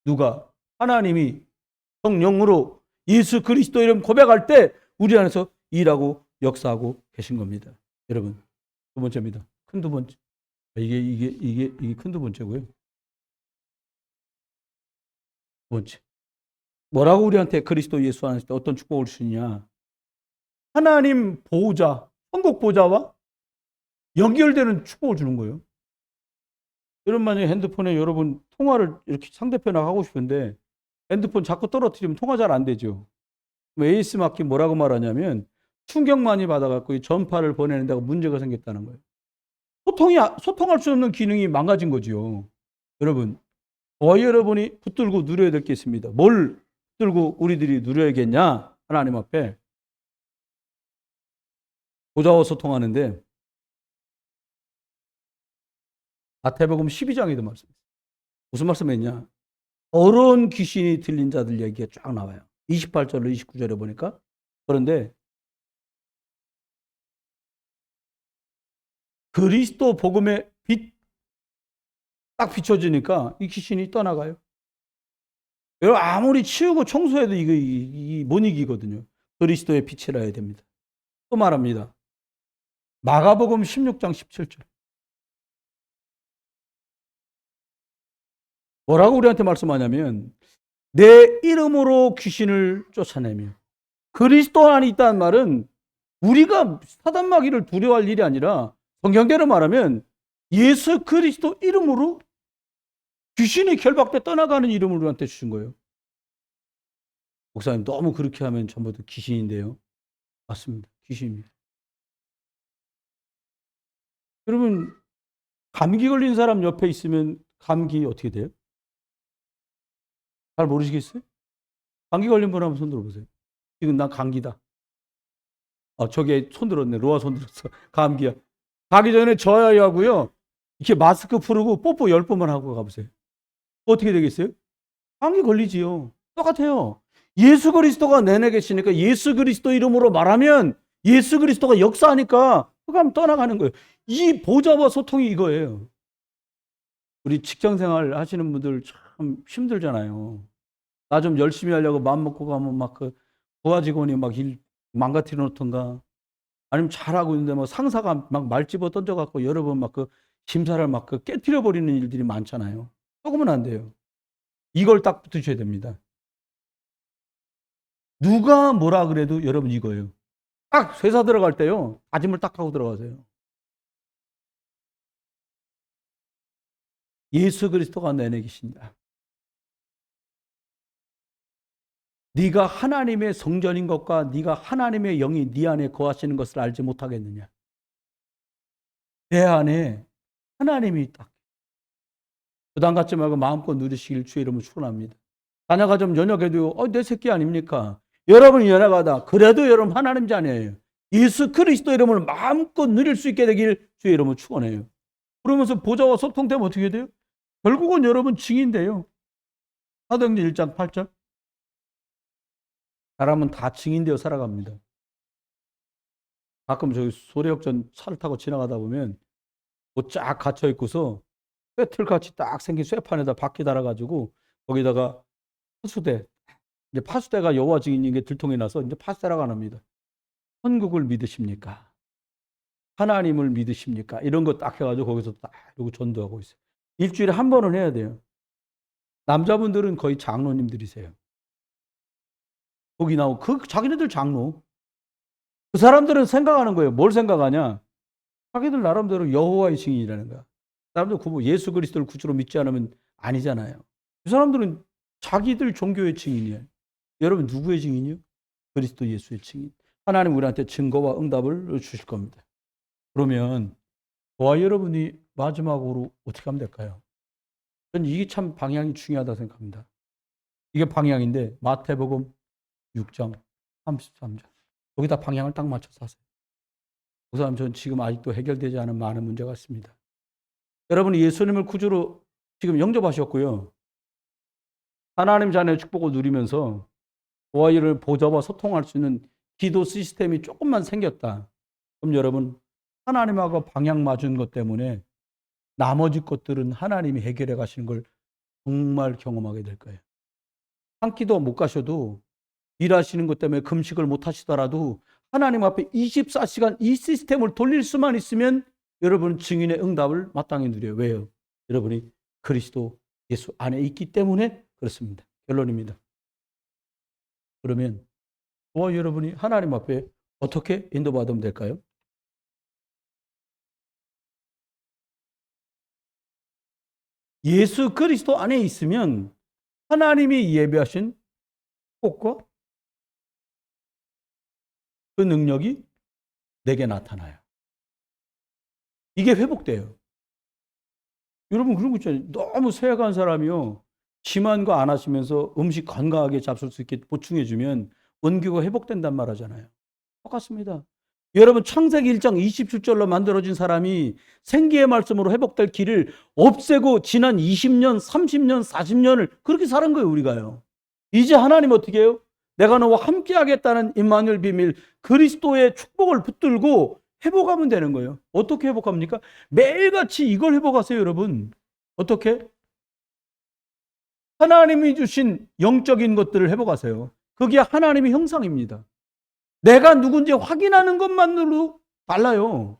누가? 하나님이 성령으로 예수 그리스도 이름 고백할 때 우리 안에서 일하고 역사하고 계신 겁니다. 여러분 두 번째입니다. 큰 두 번째. 이게 큰 두 번째고요. 두 번째. 뭐라고 우리한테 그리스도 예수 안에서 어떤 축복을 주시냐? 하나님 보호자, 천국 보호자와 연결되는 축복을 주는 거예요. 여러분 만약에 핸드폰에 여러분 통화를 이렇게 상대편하고 하고 싶은데 핸드폰 자꾸 떨어뜨리면 통화 잘 안 되죠. 에이스 마키 뭐라고 말하냐면 충격 많이 받아갖고 이 전파를 보내는 데가 문제가 생겼다는 거예요. 소통할 수 없는 기능이 망가진 거죠. 여러분, 여러분이 붙들고 누려야 될 게 있습니다. 뭘 붙들고 우리들이 누려야겠냐? 하나님 앞에 보좌와 소통하는데 마태복음 12장에도 말씀했어요. 무슨 말씀했냐? 더러운 귀신이 들린 자들 얘기가 쫙 나와요. 28절로 29절에 보니까. 그런데 그리스도 복음의 빛 딱 비춰지니까 이 귀신이 떠나가요. 여러분 아무리 치우고 청소해도 이게 못 이기거든요. 그리스도의 빛이라 해야 됩니다. 또 말합니다. 마가복음 16장 17절. 뭐라고 우리한테 말씀하냐면 내 이름으로 귀신을 쫓아내며 그리스도 안에 있다는 말은 우리가 사단 마귀를 두려워할 일이 아니라 성경대로 말하면 예수 그리스도 이름으로 귀신이 결박돼 떠나가는 이름을 우리한테 주신 거예요. 목사님 너무 그렇게 하면 전부 다 귀신인데요. 맞습니다. 귀신입니다. 여러분 감기 걸린 사람 옆에 있으면 감기 어떻게 돼요? 잘 모르시겠어요? 감기 걸린 분 한번 손 들어보세요. 지금 난 감기다. 저기 손 들었네. 로아 손 들었어. 감기야. 가기 전에 저야하고요. 이렇게 마스크 풀고 뽀뽀 10번만 하고 가보세요. 어떻게 되겠어요? 감기 걸리지요. 똑같아요. 예수 그리스도가 내내 계시니까 예수 그리스도 이름으로 말하면 예수 그리스도가 역사하니까 흑암 떠나가는 거예요. 이 보좌와 소통이 이거예요. 우리 직장생활 하시는 분들 참 힘들잖아요. 나 좀 열심히 하려고 마음먹고 가면 막 그 부하 직원이 막 일 망가뜨려 놓던가 아니면 잘하고 있는데 뭐 상사가 막 말 집어 던져 갖고 여러 번 막 그 심사를 막 그 깨트려 버리는 일들이 많잖아요. 속으면 안 돼요. 이걸 딱 붙으셔야 됩니다. 누가 뭐라 그래도 여러분 이거예요. 딱 회사 들어갈 때요. 다짐을 딱 하고 들어가세요. 예수 그리스도가 내내 계신다. 네가 하나님의 성전인 것과 네가 하나님의 영이 네 안에 거하시는 것을 알지 못하겠느냐. 내 안에 하나님이 있다. 부담 갖지 말고 마음껏 누리시길 주의 이름으로 축원합니다. 자녀가 좀 연약해도 내 새끼 아닙니까? 여러분이 연약하다. 그래도 여러분 하나님 자녀예요. 예수 그리스도 이름을 마음껏 누릴 수 있게 되길 주의 이름으로 축원해요. 그러면서 보좌와 소통되면 어떻게 돼요? 결국은 여러분 증인돼요. 사도행전 1장 8절. 사람은 다 증인되어 살아갑니다. 가끔 저기 소래역전 차를 타고 지나가다 보면 뭐 쫙 갇혀 있고서 쇠틀같이 딱 생긴 쇠판에다 바퀴 달아가지고 거기다가 파수대, 이제 파수대가 여호와 증인인 게 들통이 나서 이제 파수대라고 안 합니다. 천국을 믿으십니까? 하나님을 믿으십니까? 이런 거 딱 해가지고 거기서 딱 이러고 전도하고 있어요. 일주일에 한 번은 해야 돼요. 남자분들은 거의 장로님들이세요. 거기 나오고 그 자기네들 장로. 그 사람들은 생각하는 거예요. 뭘 생각하냐? 자기들 나름대로 여호와의 증인이라는 거야. 사람들 예수 그리스도를 구주로 믿지 않으면 아니잖아요. 그 사람들은 자기들 종교의 증인이에요. 여러분 누구의 증인이요? 그리스도 예수의 증인. 하나님 우리한테 증거와 응답을 주실 겁니다. 그러면 저와 여러분이 마지막으로 어떻게 하면 될까요? 저는 이게 참 방향이 중요하다고 생각합니다. 이게 방향인데 마태복음 6장 33절. 여기다 방향을 딱 맞춰서 하세요. 우선 전 지금 아직도 해결되지 않은 많은 문제가 있습니다. 여러분이 예수님을 구주로 지금 영접하셨고요. 하나님 자녀의 축복을 누리면서 저와 이를 보좌와 소통할 수 있는 기도 시스템이 조금만 생겼다. 그럼 여러분 하나님하고 방향 맞은 것 때문에 나머지 것들은 하나님이 해결해 가시는 걸 정말 경험하게 될 거예요. 한 끼도 못 가셔도 일하시는 것 때문에 금식을 못 하시더라도 하나님 앞에 24시간 이 시스템을 돌릴 수만 있으면 여러분 증인의 응답을 마땅히 누려요. 왜요? 여러분이 그리스도 예수 안에 있기 때문에 그렇습니다. 결론입니다. 그러면 저와 여러분이 하나님 앞에 어떻게 인도받으면 될까요? 예수 그리스도 안에 있으면 하나님이 예배하신 복과 그 능력이 내게 나타나요. 이게 회복돼요. 여러분 그런 거 있잖아요. 너무 쇠약한 사람이요. 심한 거 안 하시면서 음식 건강하게 잡술 수 있게 보충해주면 원기가 회복된단 말 하잖아요. 똑같습니다. 여러분 창세기 1장 27절로 만들어진 사람이 생기의 말씀으로 회복될 길을 없애고 지난 20년, 30년, 40년을 그렇게 살은 거예요. 우리가요. 이제 하나님 어떻게 해요? 내가 너와 함께 하겠다는 임마누엘 비밀 그리스도의 축복을 붙들고 회복하면 되는 거예요. 어떻게 회복합니까? 매일같이 이걸 회복하세요. 여러분. 어떻게? 하나님이 주신 영적인 것들을 회복하세요. 그게 하나님의 형상입니다. 내가 누군지 확인하는 것만으로 달라요.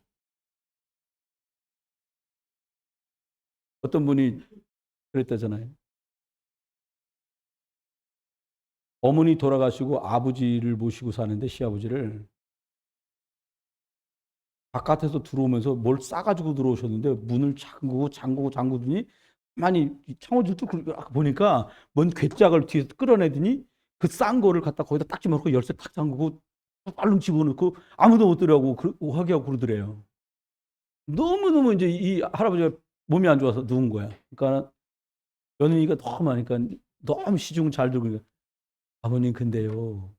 어떤 분이 그랬다잖아요. 어머니 돌아가시고 아버지를 모시고 사는데, 시아버지를 바깥에서 들어오면서 뭘 싸가지고 들어오셨는데 문을 잠그더니 많이 창호지를 뚫고 보니까 뭔 괴짝을 뒤에서 끌어내더니 그 싼 거를 갖다 거기다 딱 집어넣고 열쇠 탁 잠그고 빨름 집어넣고 아무도 못 들어가고 하게 하고 그러더래요. 너무너무 이제 이 할아버지가 몸이 안 좋아서 누운 거야. 그러니까 며느리가 너무 하니까 너무 시중 잘 들고, 아버님 근데요,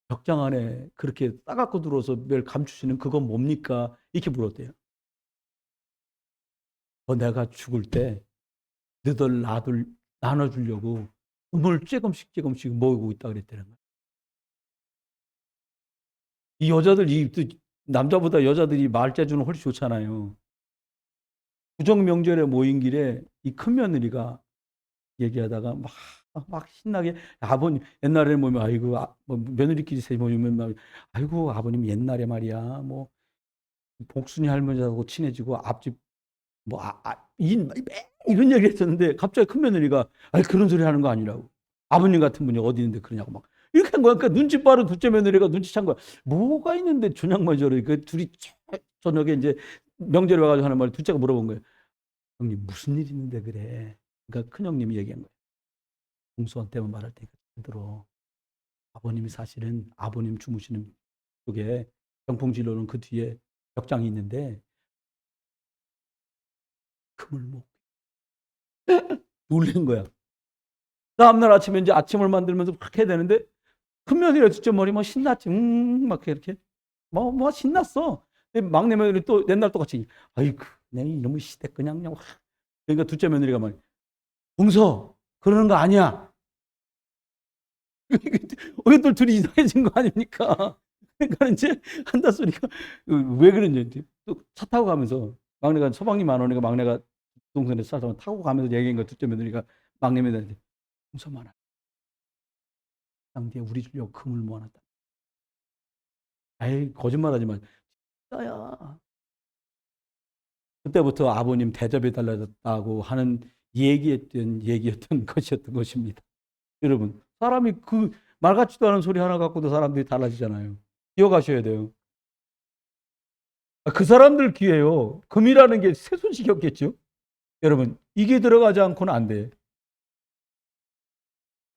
벽장 안에 그렇게 싸갖고 들어와서 매일 감추시는 그건 뭡니까? 이렇게 물었대요. 내가 죽을 때 너들 나들 나눠주려고 금을 조금씩 모으고 있다 그랬다는 거야. 이 여자들, 남자보다 여자들이 말재주는 훨씬 좋잖아요. 구정 명절에 모인 길에 이 큰며느리가 얘기하다가 막 신나게, 아버님 옛날에 모이면 아이고 뭐 며느리끼리 세 모이면 막 아이고 아버님 옛날에 말이야 뭐 복순이 할머니하고 친해지고 앞집 뭐 이런 얘기 했었는데, 갑자기 큰며느리가 아니 그런 소리 하는 거 아니라고, 아버님 같은 분이 어디 있는데 그러냐고 막 이렇게 한 거야. 그러니까 눈치 빠른 둘째 며느리가 눈치챈 거야. 뭐가 있는데 저녁만 저래. 그 둘이 저녁에 이제 명절에 와가지고 하는 말을 둘째가 물어본 거예요. 형님 무슨 일 있는데 그래. 그러니까 큰형님이 얘기한 거예요. 공수한테만 말할 테니까 들어. 아버님이 사실은 아버님 주무시는 쪽에 병풍진로는 그 뒤에 벽장이 있는데 금을 못 놀란 거야. 다음날 아침에 이제 아침을 만들면서 그렇게 해야 되는데, 큰며느리가 진짜 머리 막 신났지. 막 이렇게 뭐 신났어. 근데 막내 며느리 또 옛날 똑같이 아이고 내 이놈의 시댁 그냥 그러니까 둘째 며느리가 말, 봉서 그러는 거 아니야. 어이들 둘이 이상해진 거 아닙니까? 그러니까 이제 한다 소리가 왜 그러는지, 또 차 타고 가면서 막내가 서방님 안 오니까 막내가 동생에 차 타고 가면서 얘기한 거, 둘째 며느리가 막내 며느리한테 봉서만 당대에 우리 주려고 금을 모아놨다. 에이 거짓말하지 마. 진짜야. 그때부터 아버님 대접이 달라졌다고 하는 얘기였던 것이었던 것입니다. 여러분, 사람이 그 말 같지도 않은 소리 하나 갖고도 사람들이 달라지잖아요. 기억하셔야 돼요. 그 사람들 귀에요, 금이라는 게 새소식이었겠죠. 여러분, 이게 들어가지 않고는 안 돼.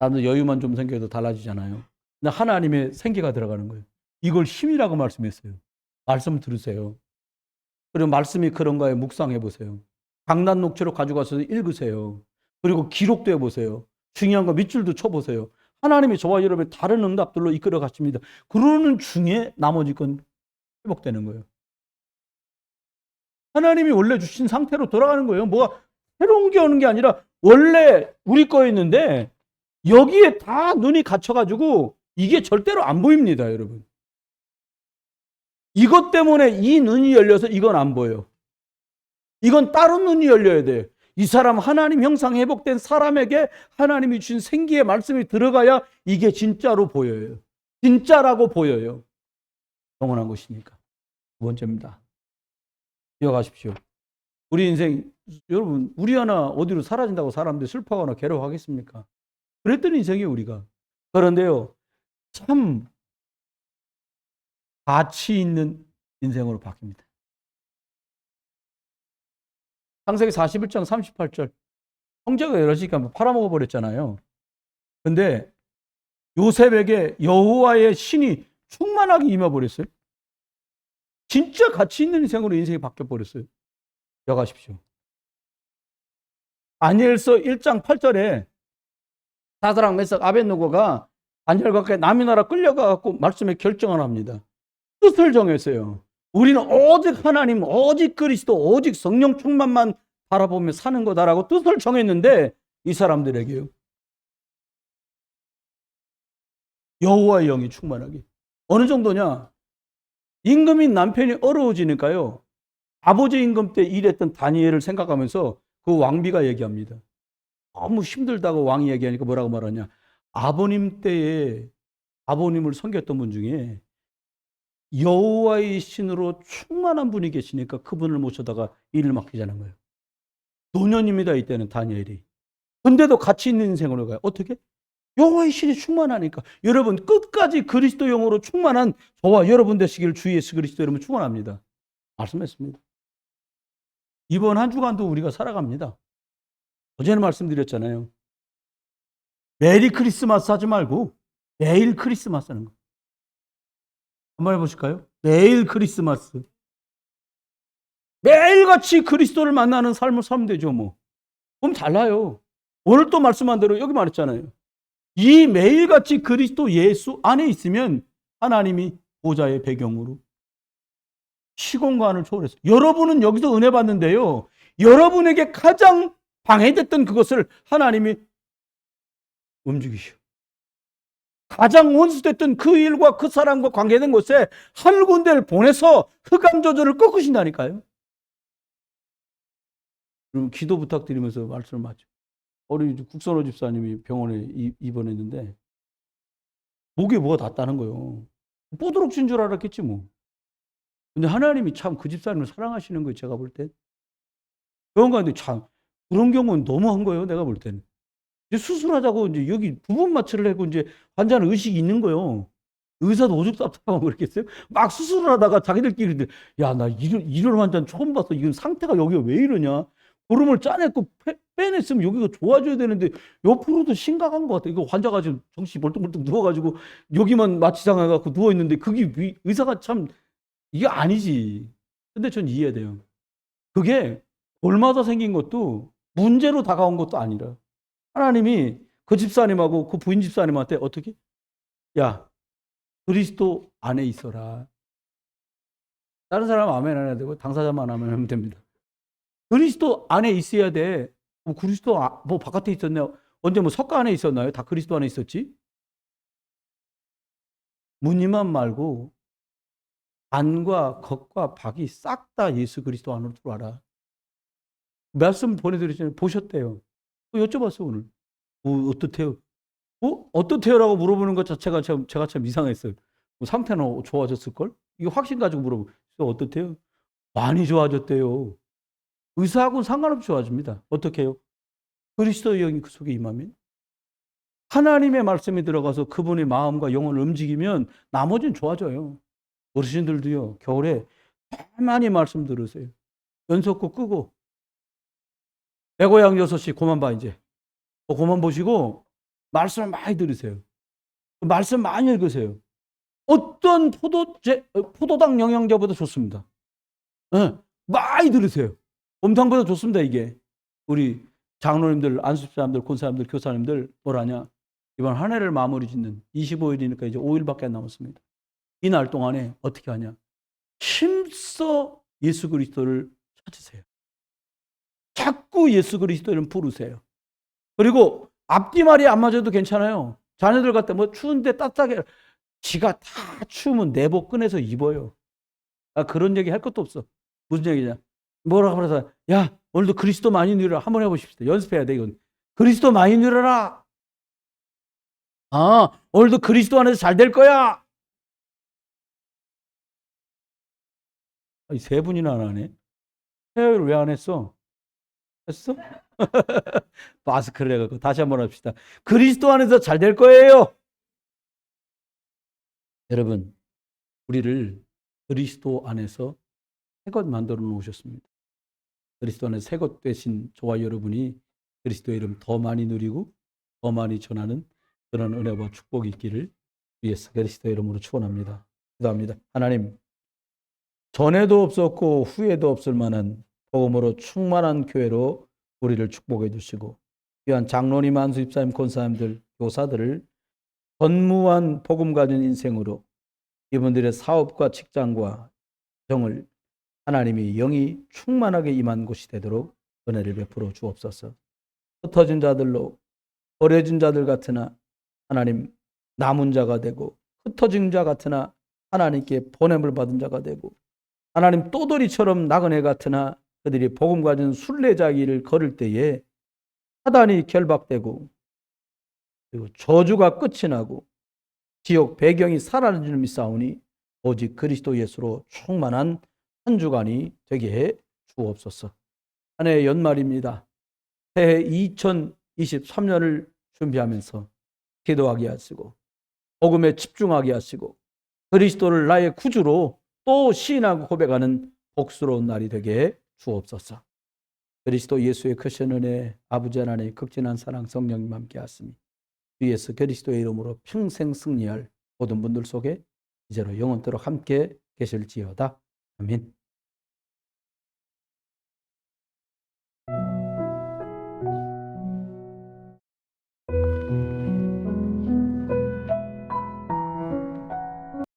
나는 여유만 좀 생겨도 달라지잖아요. 근데 하나님의 생기가 들어가는 거예요. 이걸 힘이라고 말씀했어요. 말씀 들으세요. 그리고 말씀이 그런가에 묵상해 보세요. 강단 녹취록 가져가서 읽으세요. 그리고 기록도 해보세요. 중요한 거 밑줄도 쳐보세요. 하나님이 저와 여러분의 다른 응답들로 이끌어 가십니다. 그러는 중에 나머지 건 회복되는 거예요. 하나님이 원래 주신 상태로 돌아가는 거예요. 뭐가 새로운 게 오는 게 아니라 원래 우리 거였는데 여기에 다 눈이 갇혀가지고 이게 절대로 안 보입니다, 여러분. 이것 때문에 이 눈이 열려서 이건 안 보여요. 이건 다른 눈이 열려야 돼요. 이 사람 하나님 형상 회복된 사람에게 하나님이 주신 생기의 말씀이 들어가야 이게 진짜로 보여요. 진짜라고 보여요. 영원한 것이니까. 두 번째입니다. 기억하십시오. 우리 인생, 여러분, 우리 하나 어디로 사라진다고 사람들이 슬퍼하거나 괴로워하겠습니까? 그랬던 인생이에요, 우리가. 그런데요, 참 가치 있는 인생으로 바뀝니다. 창세기 41장 38절. 형제가 여럿이니까 팔아먹어 버렸잖아요. 근데 요셉에게 여호와의 신이 충만하게 임해버렸어요. 진짜 가치 있는 인생으로 인생이 바뀌어버렸어요. 기억하십시오. 다니엘서 1장 8절에 사드락 메삭 아벳느고가 다니엘과 함께 남의 나라 끌려가갖고 말씀에 결정을 합니다. 뜻을 정했어요. 우리는 오직 하나님, 오직 그리스도, 오직 성령 충만만 바라보며 사는 거다라고 뜻을 정했는데, 이 사람들에게요, 여호와의 영이 충만하게. 어느 정도냐? 임금인 남편이 어려워지니까요, 아버지 임금 때 일했던 다니엘을 생각하면서 그 왕비가 얘기합니다. 너무 힘들다고 왕이 얘기하니까 뭐라고 말하냐? 아버님 때에 아버님을 섬겼던 분 중에 여호와의 신으로 충만한 분이 계시니까 그분을 모셔다가 일을 맡기자는 거예요. 노년입니다, 이때는 다니엘이. 근데도 가치 있는 인생으로 가요. 어떻게? 여호와의 신이 충만하니까. 여러분 끝까지 그리스도 영으로 충만한 저와 여러분 되시길 주 예수 그리스도 이름으로 축원합니다. 말씀했습니다. 이번 한 주간도 우리가 살아갑니다. 어제는 말씀드렸잖아요. 메리 크리스마스 하지 말고 매일 크리스마스 하는 거. 한번 해보실까요? 매일 크리스마스. 매일같이 그리스도를 만나는 삶을 살면 되죠, 뭐. 그럼 달라요. 오늘 또 말씀한 대로 여기 말했잖아요. 이 매일같이 그리스도 예수 안에 있으면 하나님이 보좌의 배경으로 시공간을 초월해서 여러분은 여기서 은혜 받는데요. 여러분에게 가장 방해됐던 그것을 하나님이 움직이시오. 가장 원수됐던 그 일과 그 사람과 관계된 곳에 한 군데를 보내서 흑암 조절을 꺾으신다니까요. 그럼 기도 부탁드리면서 말씀을 마쳐. 우리 국선호 집사님이 병원에 입원했는데 목에 뭐가 닿다는 거예요. 뽀드록 친 줄 알았겠지 뭐. 근데 하나님이 참 그 집사님을 사랑하시는 거예요. 제가 볼 때. 병원 가는데 참 그런 경우는 너무한 거예요. 내가 볼 때는. 이제 수술하자고 이제 여기 부분 마취를 하고 이제 환자는 의식이 있는 거예요. 의사도 오죽 답답하고 그랬겠어요? 막 수술을 하다가 자기들끼리 야, 나 이런 환자는 처음 봤어. 이건 상태가 여기가 왜 이러냐? 고름을 짜냈고 빼냈으면 여기가 좋아져야 되는데 옆으로도 심각한 것 같아. 이거 환자가 지금 정신이 벌떡벌떡 누워가지고 여기만 마취당해갖고 누워있는데 그게 의사가 참 이게 아니지. 근데 전 이해돼요. 그게 돌마다 생긴 것도 문제로 다가온 것도 아니라 하나님이 그 집사님하고 그 부인 집사님한테 어떻게? 야, 그리스도 안에 있어라. 다른 사람 아멘 안 해야 되고 당사자만 아멘 하면 됩니다. 그리스도 안에 있어야 돼. 뭐 그리스도 뭐 바깥에 있었나요? 언제 뭐 석가 안에 있었나요? 다 그리스도 안에 있었지? 무늬만 말고 안과 겉과 밖이 싹 다 예수 그리스도 안으로 들어와라. 말씀 보내드렸잖아요. 보셨대요. 여쭤봤어 오늘. 어떻대요? 어떻대요라고 물어보는 것 자체가 제가 참 이상했어요. 뭐 상태는 좋아졌을걸? 이거 확신 가지고 물어보고 어떻대요? 많이 좋아졌대요. 의사하고는 상관없이 좋아집니다. 어떻게 해요? 그리스도의 영이 그 속에 임하면 하나님의 말씀이 들어가서 그분의 마음과 영혼을 움직이면 나머지는 좋아져요. 어르신들도요. 겨울에 많이 말씀 들으세요. 연속곡 끄고 애고양 6시 그만 봐 이제. 그만 보시고 말씀을 많이 들으세요. 말씀 많이 읽으세요. 어떤 포도당 영양제보다 좋습니다. 네, 많이 들으세요. 곰탕보다 좋습니다 이게. 우리 장로님들, 안수사님들, 권사님들, 교사님들 뭐라냐. 이번 한 해를 마무리 짓는 25일이니까 이제 5일밖에 안 남았습니다. 이 날 동안에 어떻게 하냐. 힘써 예수 그리스도를 찾으세요. 자꾸 예수 그리스도를 부르세요. 그리고 앞뒤말이 안 맞아도 괜찮아요. 자녀들 같다 뭐 추운데 따뜻하게 지가 다 추우면 내복 꺼내서 입어요. 그런 얘기 할 것도 없어. 무슨 얘기냐. 뭐라고 그래서 야 오늘도 그리스도 많이 누려라. 한번 해보십시다. 연습해야 돼 이건. 그리스도 많이 누려라. 오늘도 그리스도 안에서 잘 될 거야. 세 분이나 안 하네. 회의를 왜 안 했어? 했어? 마스크를 해갖고 다시 한번 합시다. 그리스도 안에서 잘 될 거예요. 여러분, 우리를 그리스도 안에서 새것 만들어 놓으셨습니다. 그리스도 안에서 새것 되신 저와 여러분이 그리스도의 이름 더 많이 누리고 더 많이 전하는 그런 은혜와 축복이 있기를 위해서 그리스도의 이름으로 축원합니다. 기도합니다. 하나님, 전에도 없었고 후에도 없을 만한 복음으로 충만한 교회로 우리를 축복해 주시고 귀한 장로님, 안수 집사님, 권사님들, 교사들을 전무한 복음 가진 인생으로 이분들의 사업과 직장과 정을 하나님이 영이 충만하게 임한 곳이 되도록 은혜를 베풀어 주옵소서. 흩어진 자들로 버려진 자들 같으나 하나님 남은 자가 되고 흩어진 자 같으나 하나님께 보냄을 받은 자가 되고 하나님 또돌이처럼 나그네 같으나 그들이 복음 가진 순례자기를 걸을 때에 사단이 결박되고 그리고 저주가 끝이 나고 지옥 배경이 사라지는 줄 믿사오니 오직 그리스도 예수로 충만한 한 주간이 되게 해 주옵소서. 한 해의 연말입니다. 새해 2023년을 준비하면서 기도하게 하시고 복음에 집중하게 하시고 그리스도를 나의 구주로 또 시인하고 고백하는 복스러운 날이 되게 주옵소서. 그리스도 예수의 크신 은혜, 아버지 하나님의 극진한 사랑, 성령님 함께 하시니 주 예수 그리스도의 이름으로 평생 승리할 모든 분들 속에 이제로 영원토록 함께 계실지어다. 아멘.